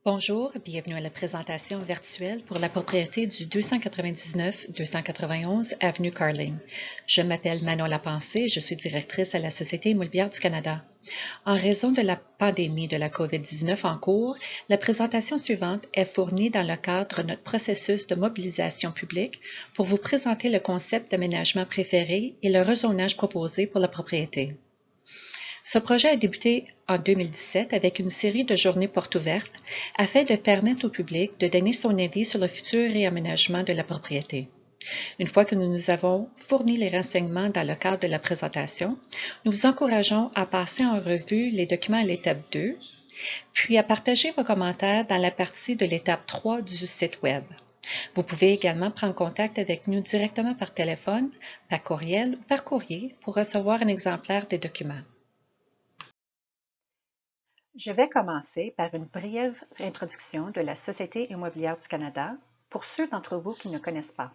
Bonjour, bienvenue à la présentation virtuelle pour la propriété du 299-291 Avenue Carling. Je m'appelle Manon Lapensée et je suis directrice à la Société immobilière du Canada. En raison de la pandémie de la COVID-19 en cours, la présentation suivante est fournie dans le cadre de notre processus de mobilisation publique pour vous présenter le concept d'aménagement préféré et le rezonage proposé pour la propriété. Ce projet a débuté en 2017 avec une série de journées portes ouvertes afin de permettre au public de donner son avis sur le futur réaménagement de la propriété. Une fois que nous nous avons fourni les renseignements dans le cadre de la présentation, nous vous encourageons à passer en revue les documents à l'étape 2, puis à partager vos commentaires dans la partie de l'étape 3 du site Web. Vous pouvez également prendre contact avec nous directement par téléphone, par courriel ou par courrier pour recevoir un exemplaire des documents. Je vais commencer par une brève introduction de la Société immobilière du Canada pour ceux d'entre vous qui ne connaissent pas.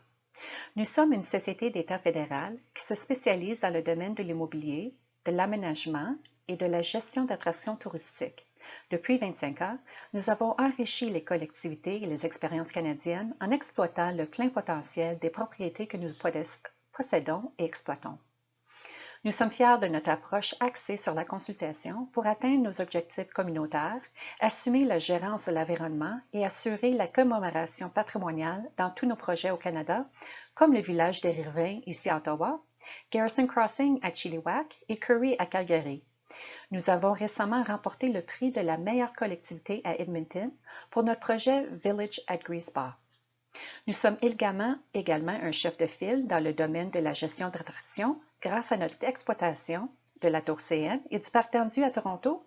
Nous sommes une société d'État fédéral qui se spécialise dans le domaine de l'immobilier, de l'aménagement et de la gestion d'attractions touristiques. Depuis 25 ans, nous avons enrichi les collectivités et les expériences canadiennes en exploitant le plein potentiel des propriétés que nous possédons et exploitons. Nous sommes fiers de notre approche axée sur la consultation pour atteindre nos objectifs communautaires, assumer la gérance de l'environnement et assurer la commémoration patrimoniale dans tous nos projets au Canada, comme le village des Riverains ici à Ottawa, Garrison Crossing à Chilliwack et Currie à Calgary. Nous avons récemment remporté le prix de la meilleure collectivité à Edmonton pour notre projet Village at Griesbach. Nous sommes également un chef de file dans le domaine de la gestion d'attractions grâce à notre exploitation de la Tour CN et du Parc Tendu à Toronto,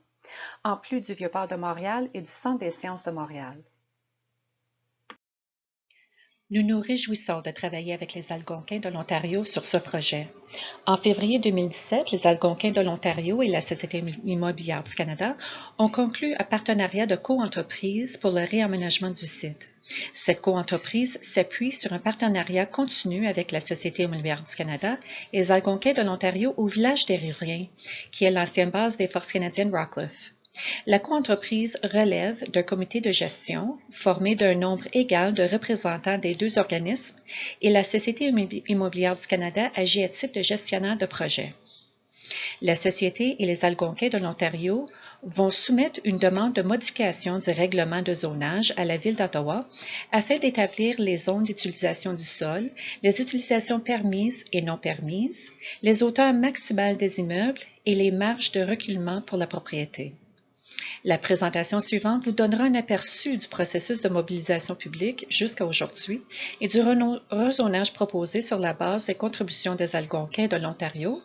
en plus du Vieux-Port de Montréal et du Centre des sciences de Montréal. Nous nous réjouissons de travailler avec les Algonquins de l'Ontario sur ce projet. En février 2017, les Algonquins de l'Ontario et la Société immobilière du Canada ont conclu un partenariat de co-entreprise pour le réaménagement du site. Cette co-entreprise s'appuie sur un partenariat continu avec la Société immobilière du Canada et les Algonquins de l'Ontario au village des Riverains, qui est l'ancienne base des Forces canadiennes Rockcliffe. La coentreprise relève d'un comité de gestion formé d'un nombre égal de représentants des deux organismes et la Société immobilière du Canada agit à titre de gestionnaire de projet. La Société et les Algonquins de l'Ontario vont soumettre une demande de modification du règlement de zonage à la Ville d'Ottawa afin d'établir les zones d'utilisation du sol, les utilisations permises et non permises, les hauteurs maximales des immeubles et les marges de reculement pour la propriété. La présentation suivante vous donnera un aperçu du processus de mobilisation publique jusqu'à aujourd'hui et du rezonage proposé sur la base des contributions des Algonquins de l'Ontario,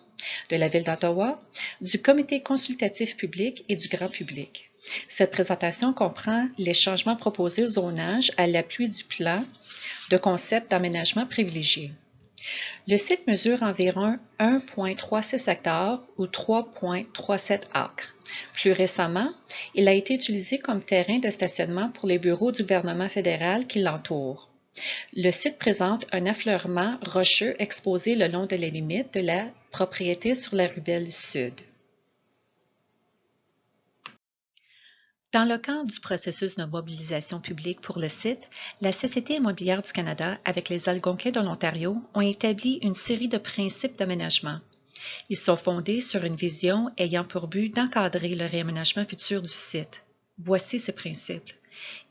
de la Ville d'Ottawa, du Comité consultatif public et du grand public. Cette présentation comprend les changements proposés au zonage à l'appui du plan de concept d'aménagement privilégié. Le site mesure environ 1,36 hectares ou 3,37 acres. Plus récemment, il a été utilisé comme terrain de stationnement pour les bureaux du gouvernement fédéral qui l'entourent. Le site présente un affleurement rocheux exposé le long de la limite de la propriété sur la rubelle sud. Dans le cadre du processus de mobilisation publique pour le site, la Société immobilière du Canada avec les Algonquins de l'Ontario ont établi une série de principes d'aménagement. Ils sont fondés sur une vision ayant pour but d'encadrer le réaménagement futur du site. Voici ces principes.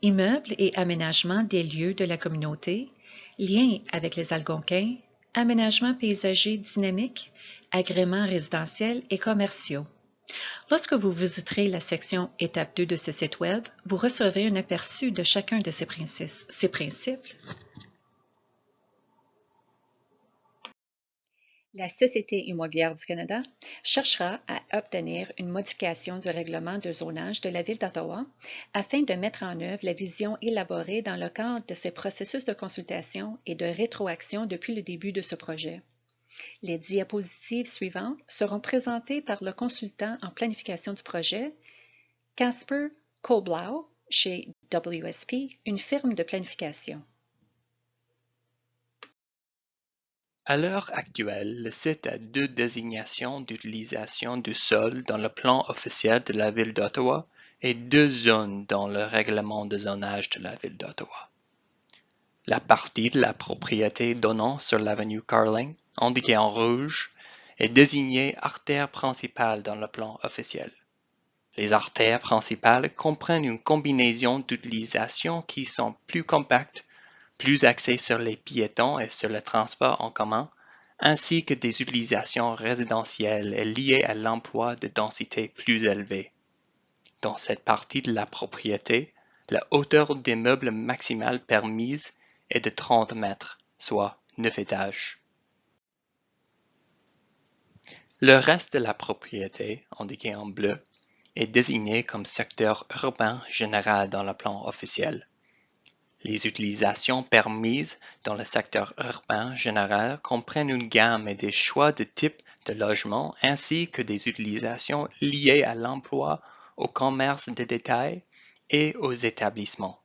Immeubles et aménagement des lieux de la communauté, lien avec les Algonquins, aménagement paysager dynamique, agréments résidentiels et commerciaux. Lorsque vous visiterez la section Étape 2 de ce site Web, vous recevrez un aperçu de chacun de ces principes. La Société immobilière du Canada cherchera à obtenir une modification du règlement de zonage de la Ville d'Ottawa afin de mettre en œuvre la vision élaborée dans le cadre de ces processus de consultation et de rétroaction depuis le début de ce projet. Les diapositives suivantes seront présentées par le consultant en planification du projet, Casper Koblau, chez WSP, une firme de planification. À l'heure actuelle, le site a deux désignations d'utilisation du sol dans le plan officiel de la Ville d'Ottawa et 2 zones dans le règlement de zonage de la Ville d'Ottawa. La partie de la propriété donnant sur l'avenue Carling, indiquée en rouge, est désignée artère principale dans le plan officiel. Les artères principales comprennent une combinaison d'utilisations qui sont plus compactes, plus axées sur les piétons et sur le transport en commun, ainsi que des utilisations résidentielles et liées à l'emploi de densités plus élevées. Dans cette partie de la propriété, la hauteur d'immeuble maximale permise est de 30 mètres, soit 9 étages. Le reste de la propriété, indiqué en bleu, est désigné comme secteur urbain général dans le plan officiel. Les utilisations permises dans le secteur urbain général comprennent une gamme et des choix de type de logement ainsi que des utilisations liées à l'emploi, au commerce de détail et aux établissements.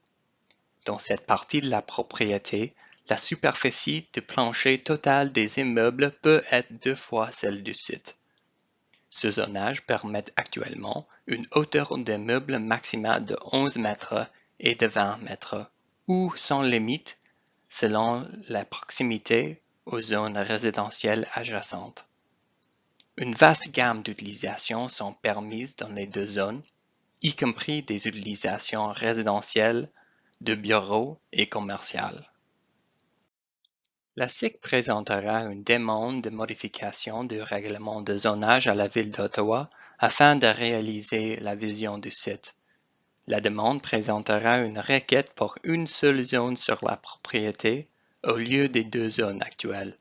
Dans cette partie de la propriété, la superficie de plancher totale des immeubles peut être 2 fois celle du site. Ce zonage permet actuellement une hauteur d'immeuble maximale de 11 mètres et de 20 mètres, ou sans limite, selon la proximité aux zones résidentielles adjacentes. Une vaste gamme d'utilisations sont permises dans les 2 zones, y compris des utilisations résidentielles, de bureaux et commerciales. La SIC présentera une demande de modification du règlement de zonage à la Ville d'Ottawa afin de réaliser la vision du site. La demande présentera une requête pour une seule zone sur la propriété au lieu des 2 zones actuelles.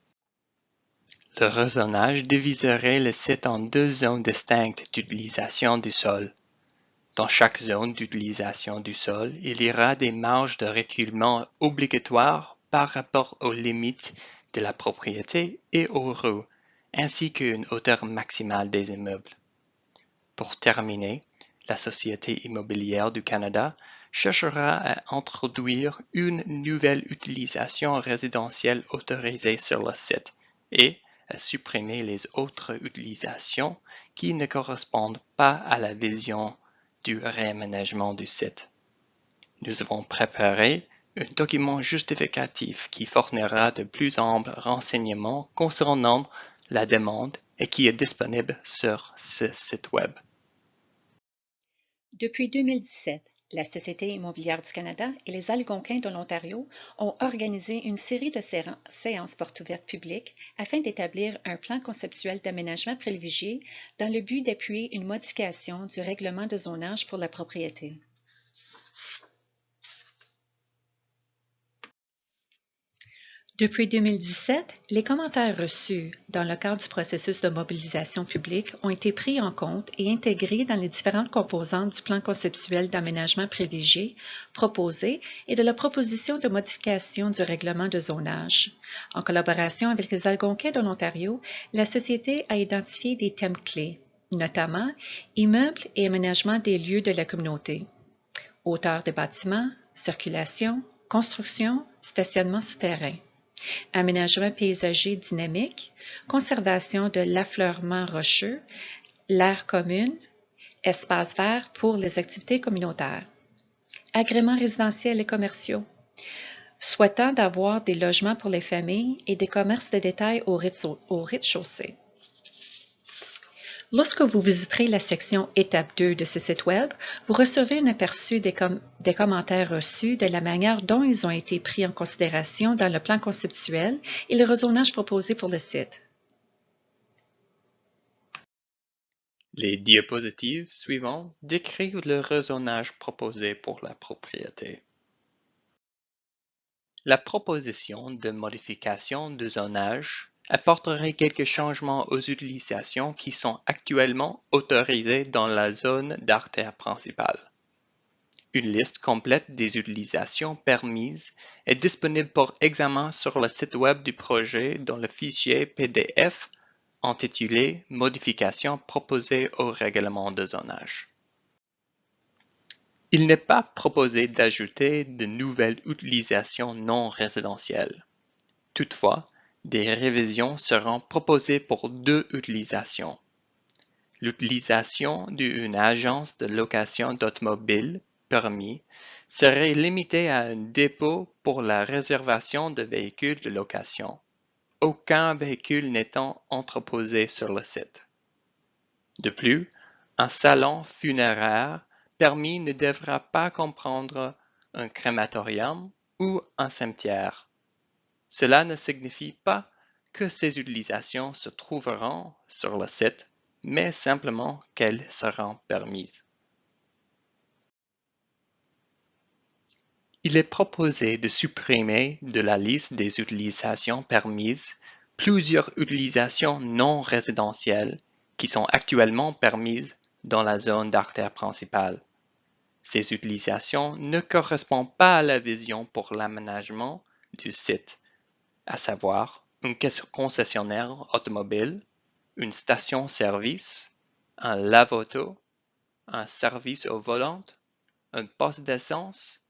Le rezonage diviserait le site en 2 zones distinctes d'utilisation du sol. Dans chaque zone d'utilisation du sol, il y aura des marges de reculement obligatoires par rapport aux limites de la propriété et aux rues, ainsi qu'une hauteur maximale des immeubles. Pour terminer, la Société immobilière du Canada cherchera à introduire une nouvelle utilisation résidentielle autorisée sur le site et à supprimer les autres utilisations qui ne correspondent pas à la vision du réaménagement du site. Nous avons préparé un document justificatif qui fournira de plus amples renseignements concernant la demande et qui est disponible sur ce site web. Depuis 2017, la Société immobilière du Canada et les Algonquins de l'Ontario ont organisé une série de séances portes ouvertes publiques afin d'établir un plan conceptuel d'aménagement privilégié dans le but d'appuyer une modification du règlement de zonage pour la propriété. Depuis 2017, les commentaires reçus dans le cadre du processus de mobilisation publique ont été pris en compte et intégrés dans les différentes composantes du plan conceptuel d'aménagement privilégié proposé et de la proposition de modification du règlement de zonage. En collaboration avec les Algonquins de l'Ontario, la Société a identifié des thèmes clés, notamment immeubles et aménagement des lieux de la communauté, hauteur des bâtiments, circulation, construction, stationnement souterrain. Aménagement paysager dynamique, conservation de l'affleurement rocheux, l'aire commune, espaces verts pour les activités communautaires. Agréments résidentiels et commerciaux, souhaitant d'avoir des logements pour les familles et des commerces de détail au rez-de-chaussée. Lorsque vous visiterez la section Étape 2 de ce site Web, vous recevrez un aperçu des commentaires reçus de la manière dont ils ont été pris en considération dans le plan conceptuel et le rezonage proposé pour le site. Les diapositives suivantes décrivent le rezonage proposé pour la propriété. La proposition de modification de zonage apporterait quelques changements aux utilisations qui sont actuellement autorisées dans la zone d'artère principale. Une liste complète des utilisations permises est disponible pour examen sur le site web du projet dans le fichier PDF intitulé Modifications proposées au règlement de zonage. Il n'est pas proposé d'ajouter de nouvelles utilisations non résidentielles. Toutefois, des révisions seront proposées pour 2 utilisations. L'utilisation d'une agence de location d'automobiles permis serait limitée à un dépôt pour la réservation de véhicules de location, aucun véhicule n'étant entreposé sur le site. De plus, un salon funéraire permis ne devra pas comprendre un crématorium ou un cimetière. Cela ne signifie pas que ces utilisations se trouveront sur le site, mais simplement qu'elles seront permises. Il est proposé de supprimer de la liste des utilisations permises plusieurs utilisations non résidentielles qui sont actuellement permises dans la zone d'artère principale. Ces utilisations ne correspondent pas à la vision pour l'aménagement du site, à savoir un concessionnaire automobile, une station-service, un lave-auto, un service au volant, un poste d'essence,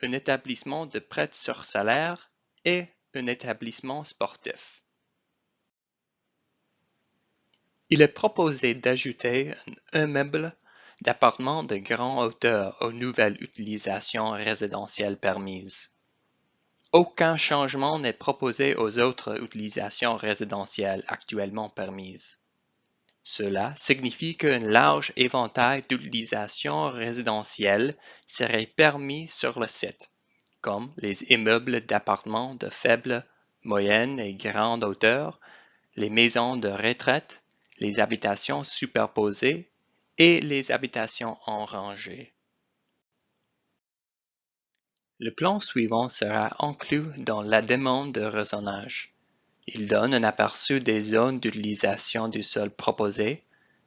un établissement de prêt sur salaire et un établissement sportif. Il est proposé d'ajouter un immeuble d'appartements de grande hauteur aux nouvelles utilisations résidentielles permises. Aucun changement n'est proposé aux autres utilisations résidentielles actuellement permises. Cela signifie qu'un large éventail d'utilisations résidentielles serait permis sur le site, comme les immeubles d'appartements de faible, moyenne et grande hauteur, les maisons de retraite, les habitations superposées et les habitations en rangée. Le plan suivant sera inclus dans la demande de rezonage. Il donne un aperçu des zones d'utilisation du sol proposées,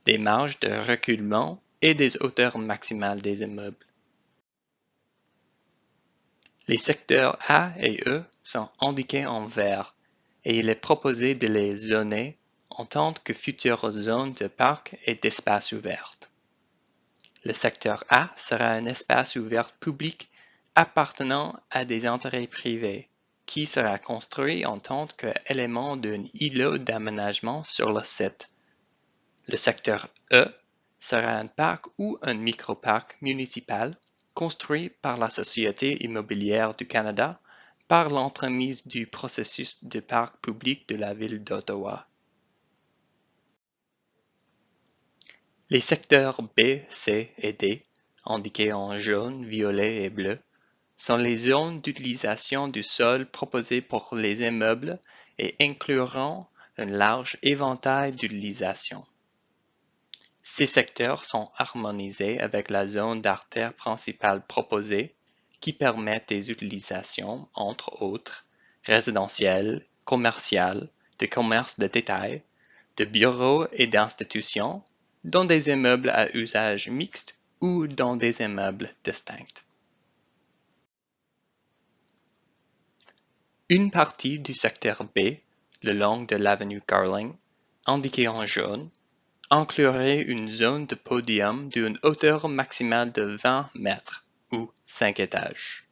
des marges de reculement et des hauteurs maximales des immeubles. Les secteurs A et E sont indiqués en vert et il est proposé de les zoner en tant que futures zones de parcs et d'espaces ouverts. Le secteur A sera un espace ouvert public appartenant à des intérêts privés, qui sera construit en tant qu'élément d'un îlot d'aménagement sur le site. Le secteur E sera un parc ou un microparc municipal construit par la Société immobilière du Canada par l'entremise du processus de parc public de la ville d'Ottawa. Les secteurs B, C et D, indiqués en jaune, violet et bleu, sont les zones d'utilisation du sol proposées pour les immeubles et incluront un large éventail d'utilisations. Ces secteurs sont harmonisés avec la zone d'artère principale proposée qui permet des utilisations, entre autres, résidentielles, commerciales, de commerce de détail, de bureaux et d'institutions, dans des immeubles à usage mixte ou dans des immeubles distincts. Une partie du secteur B, le long de l'avenue Carling, indiquée en jaune, inclurait une zone de podium d'une hauteur maximale de 20 mètres ou 5 étages.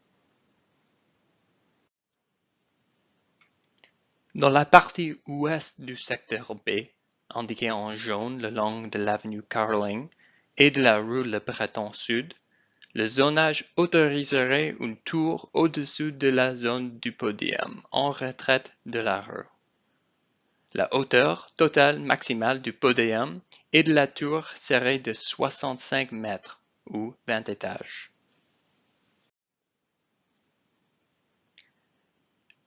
Dans la partie ouest du secteur B, indiquée en jaune le long de l'avenue Carling et de la rue Le Breton Sud, le zonage autoriserait une tour au-dessus de la zone du podium en retraite de la rue. La hauteur totale maximale du podium et de la tour serait de 65 mètres ou 20 étages.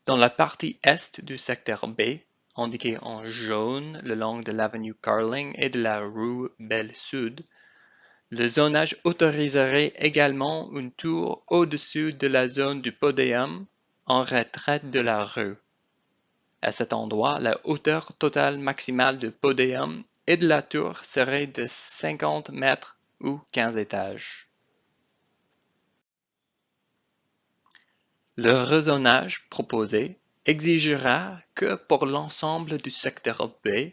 Dans la partie est du secteur B, indiquée en jaune le long de l'avenue Carling et de la rue Belle-Sud, le zonage autoriserait également une tour au-dessus de la zone du podium en retraite de la rue. À cet endroit, la hauteur totale maximale du podium et de la tour serait de 50 mètres ou 15 étages. Le rezonage proposé exigera que pour l'ensemble du secteur B,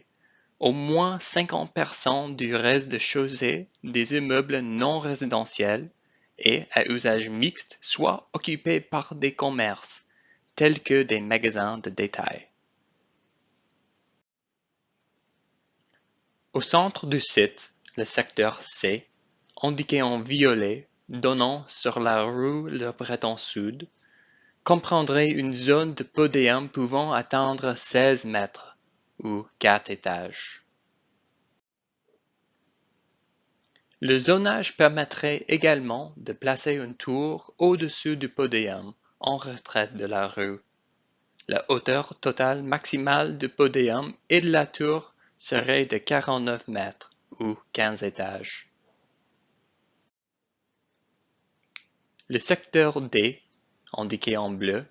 au moins 50% du reste de chaussée des immeubles non résidentiels et à usage mixte soient occupés par des commerces, tels que des magasins de détail. Au centre du site, le secteur C, indiqué en violet, donnant sur la rue Le Breton Sud, comprendrait une zone de podium pouvant atteindre 16 mètres, ou 4 étages. Le zonage permettrait également de placer une tour au-dessus du podium, en retrait de la rue. La hauteur totale maximale du podium et de la tour serait de 49 mètres, ou 15 étages. Le secteur D, indiqué en bleu,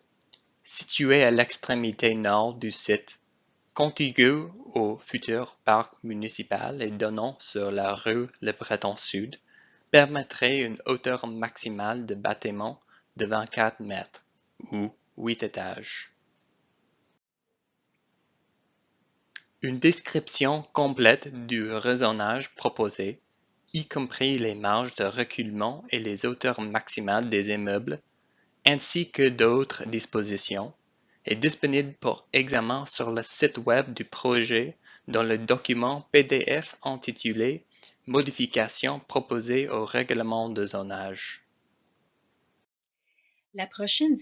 situé à l'extrémité nord du site, contigu au futur parc municipal et donnant sur la rue Le Breton Sud, permettrait une hauteur maximale de bâtiment de 24 mètres, ou 8 étages. Une description complète du rezonage proposé, y compris les marges de reculement et les hauteurs maximales des immeubles, ainsi que d'autres dispositions, est disponible pour examen sur le site web du projet dans le document PDF intitulé Modifications proposées au règlement de zonage. La prochaine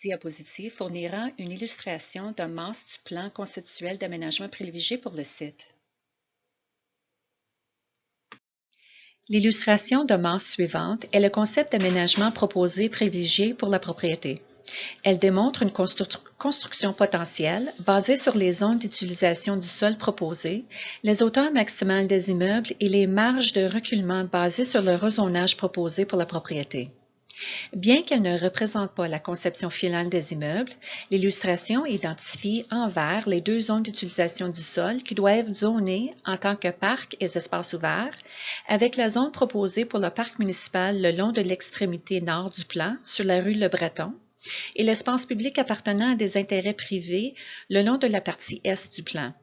diapositive fournira une illustration d'un masse du plan conceptuel d'aménagement privilégié pour le site. L'illustration de masse suivante est le concept d'aménagement proposé privilégié pour la propriété. Elle démontre une construction potentielle basée sur les zones d'utilisation du sol proposées, les hauteurs maximales des immeubles et les marges de reculement basées sur le rezonage proposé pour la propriété. Bien qu'elle ne représente pas la conception finale des immeubles, l'illustration identifie en vert les deux zones d'utilisation du sol qui doivent zoner en tant que parcs et espaces ouverts, avec la zone proposée pour le parc municipal le long de l'extrémité nord du plan, sur la rue Le Breton, et l'espace public appartenant à des intérêts privés le long de la partie est du plan.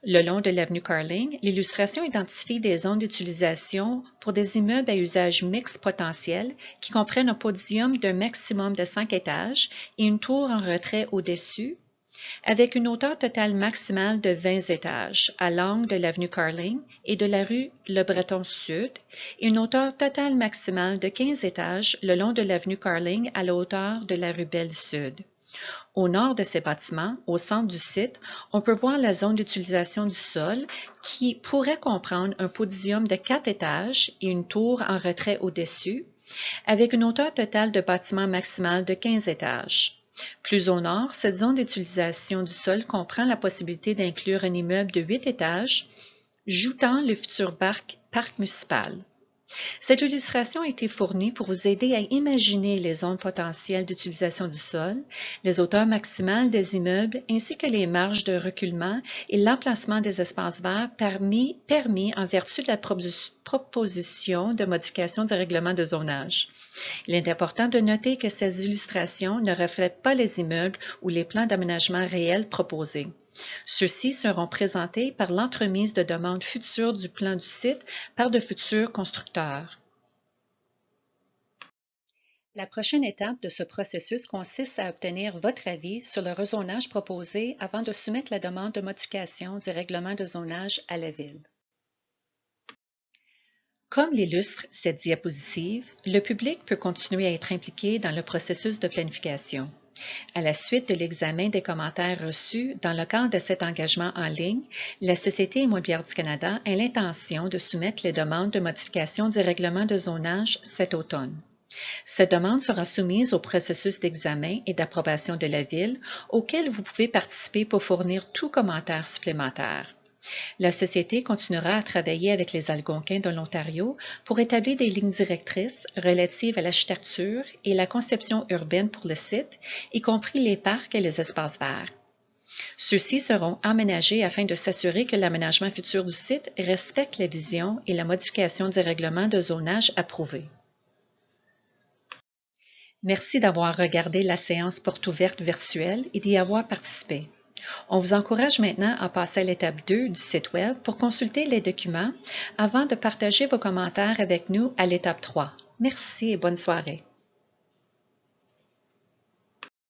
Le long de l'avenue Carling, l'illustration identifie des zones d'utilisation pour des immeubles à usage mixte potentiel qui comprennent un podium d'un maximum de 5 étages et une tour en retrait au-dessus, avec une hauteur totale maximale de 20 étages à l'angle de l'avenue Carling et de la rue Le Breton Sud, et une hauteur totale maximale de 15 étages le long de l'avenue Carling à la hauteur de la rue Belle Sud. Au nord de ces bâtiments, au centre du site, on peut voir la zone d'utilisation du sol qui pourrait comprendre un podium de 4 étages et une tour en retrait au-dessus, avec une hauteur totale de bâtiment maximale de 15 étages. Plus au nord, cette zone d'utilisation du sol comprend la possibilité d'inclure un immeuble de 8 étages, joutant le futur parc municipal. Cette illustration a été fournie pour vous aider à imaginer les zones potentielles d'utilisation du sol, les hauteurs maximales des immeubles ainsi que les marges de reculement et l'emplacement des espaces verts permis en vertu de la proposition de modification du règlement de zonage. Il est important de noter que ces illustrations ne reflètent pas les immeubles ou les plans d'aménagement réels proposés. Ceux-ci seront présentés par l'entremise de demandes futures du plan du site par de futurs constructeurs. La prochaine étape de ce processus consiste à obtenir votre avis sur le rezonage proposé avant de soumettre la demande de modification du règlement de zonage à la Ville. Comme l'illustre cette diapositive, le public peut continuer à être impliqué dans le processus de planification. À la suite de l'examen des commentaires reçus dans le cadre de cet engagement en ligne, la Société immobilière du Canada a l'intention de soumettre les demandes de modification du règlement de zonage cet automne. Cette demande sera soumise au processus d'examen et d'approbation de la Ville, auquel vous pouvez participer pour fournir tout commentaire supplémentaire. La Société continuera à travailler avec les Algonquins de l'Ontario pour établir des lignes directrices relatives à l'architecture et la conception urbaine pour le site, y compris les parcs et les espaces verts. Ceux-ci seront aménagés afin de s'assurer que l'aménagement futur du site respecte la vision et la modification du règlement de zonage approuvé. Merci d'avoir regardé la séance porte ouverte virtuelle et d'y avoir participé. On vous encourage maintenant à passer à l'étape 2 du site Web pour consulter les documents avant de partager vos commentaires avec nous à l'étape 3. Merci et bonne soirée.